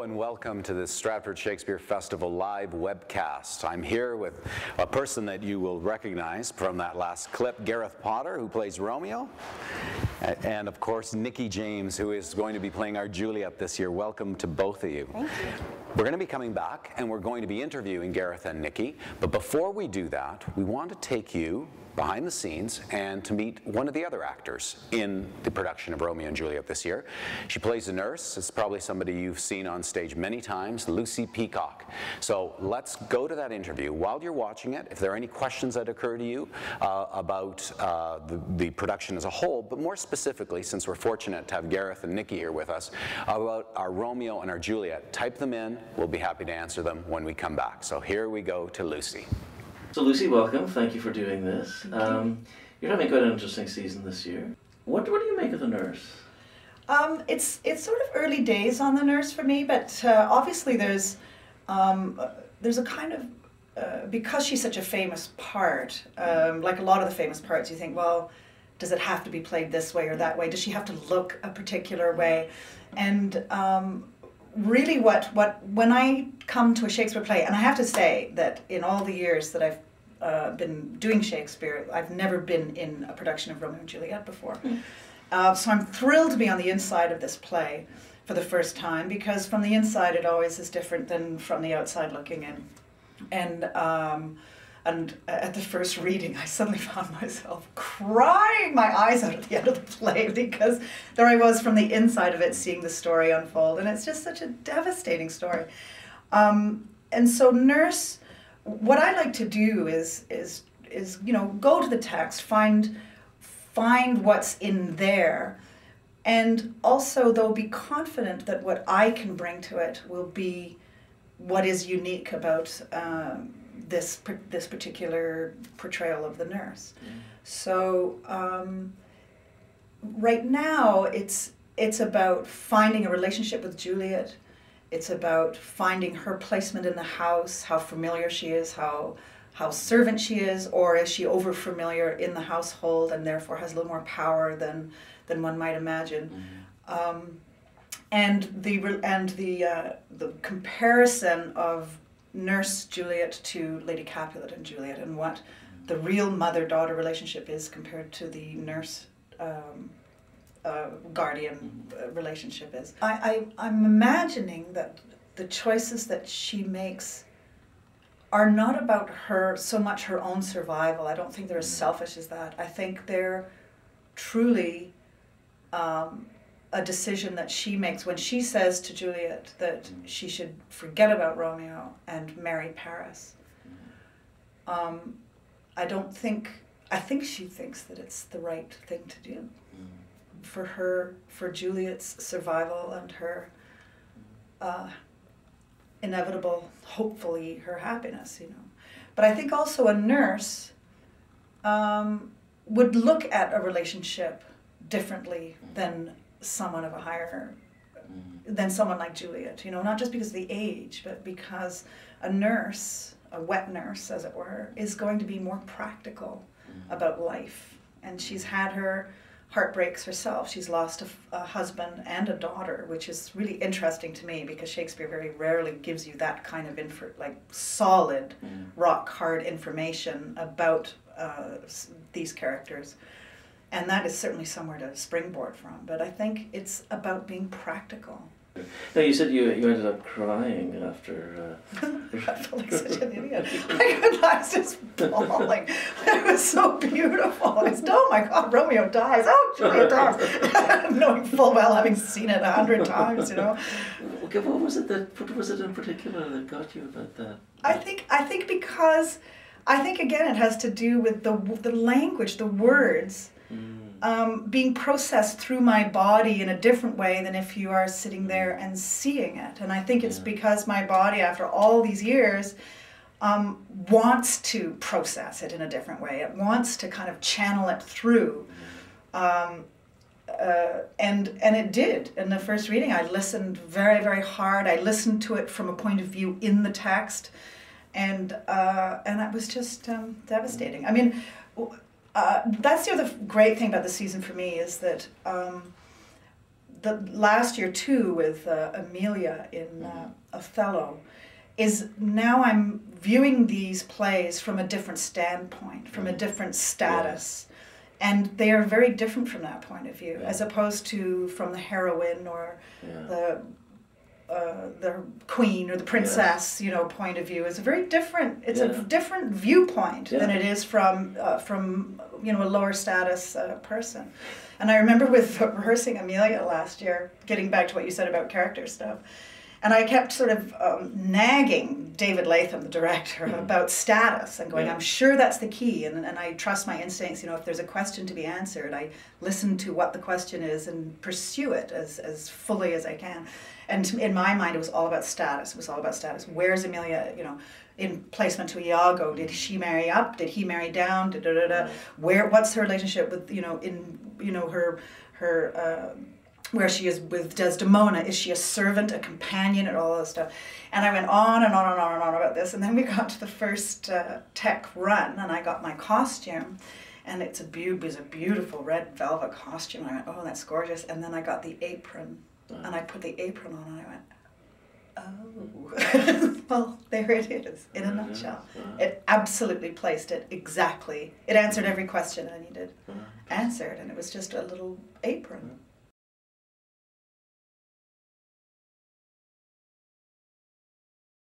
and welcome to this Stratford Shakespeare Festival live webcast. I'm here with a person that you will recognize from that last clip, Gareth Potter, who plays Romeo, and of course Nikki James, who is going to be playing our Juliet this year. Welcome to both of you. Thank you. We're going to be coming back and we're going to be interviewing Gareth and Nikki, but before we do that, we want to take you behind the scenes and to meet one of the other actors in the production of Romeo and Juliet this year. She plays a nurse. It's probably somebody you've seen on stage many times, Lucy Peacock. So let's go to that interview. While you're watching it, if there are any questions that occur to you about the production as a whole, but more specifically, since we're fortunate to have Gareth and Nikki here with us, about our Romeo and our Juliet, type them in. We'll be happy to answer them when we come back. So here we go to Lucy. So Lucy, welcome. Thank you for doing this. You're having quite an interesting season this year. What do you make of the nurse? It's sort of early days on the nurse for me, but obviously there's a kind of because she's such a famous part, like a lot of the famous parts, you think, well, does it have to be played this way or that way? Does she have to look a particular way? And really when I come to a Shakespeare play, and I have to say that in all the years that I've been doing Shakespeare, I've never been in a production of Romeo and Juliet before. So I'm thrilled to be on the inside of this play for the first time, because from the inside it always is different than from the outside looking in. And at the first reading, I suddenly found myself crying my eyes out at the end of the play, because there I was from the inside of it, seeing the story unfold, and it's just such a devastating story. And so Nurse, what I like to do is go to the text, find what's in there, and also though be confident that what I can bring to it will be what is unique about this particular portrayal of the nurse. So right now it's about finding a relationship with Juliet. It's about finding her placement in the house, how familiar she is, how servant she is, or is she over familiar in the household and therefore has a little more power than one might imagine. And the comparison of Nurse Juliet to Lady Capulet and Juliet, and what the real mother-daughter relationship is compared to the nurse guardian relationship is. I'm imagining that the choices that she makes are not about so much her own survival. I don't think they're as selfish as that. I think they're truly a decision that she makes when she says to Juliet that she should forget about Romeo and marry Paris. I think she thinks that it's the right thing to do for Juliet's survival and her inevitable, hopefully, her happiness, But I think also a nurse would look at a relationship differently than someone of a higher, than someone like Juliet, not just because of the age, but because a nurse, a wet nurse as it were, is going to be more practical about life. And she's had her heartbreaks herself. She's lost a husband and a daughter, which is really interesting to me, because Shakespeare very rarely gives you that kind of solid, rock hard information about these characters. And that is certainly somewhere to springboard from. But I think it's about being practical. Now, you said you ended up crying after... I felt like such an idiot. I was just bawling. It was so beautiful. I said, oh my God, Romeo dies. Oh, Juliet dies. Knowing full well, having seen it 100 times, Okay, what was it in particular that got you about that? I think because, again, it has to do with the language, the words, being processed through my body in a different way than if you are sitting there and seeing it. And I think it's because my body, after all these years, wants to process it in a different way. It wants to kind of channel it through. And it did. In the first reading, I listened very, very hard. I listened to it from a point of view in the text. And it was just devastating. I mean, that's the other great thing about the season for me, is that the last year too with Amelia in Othello, is now I'm viewing these plays from a different standpoint, from a different status. And they are very different from that point of view, as opposed to from the heroine or the queen or the princess, you know, point of view. It's a very different. It's a different viewpoint than it is from you know, a lower status person. And I remember with rehearsing Amelia last year, getting back to what you said about character stuff. And I kept sort of nagging David Latham, the director, about status and going, I'm sure that's the key. And I trust my instincts. You know, if there's a question to be answered, I listen to what the question is and pursue it as fully as I can. And in my mind, it was all about status. It was all about status. Where's Amelia, you know, in placement to Iago? Did she marry up? Did he marry down? What's her relationship with, you know, in, you know, her where she is with Desdemona? Is she a servant, a companion, and all that stuff? And I went on and on and on and on about this. And then we got to the first tech run, and I got my costume. And it was a beautiful red velvet costume. I went, oh, that's gorgeous. And then I got the apron, and I put the apron on, and I went, oh. Well, there it is, in a nutshell. It absolutely placed it exactly. It answered every question I needed answered, and it was just a little apron.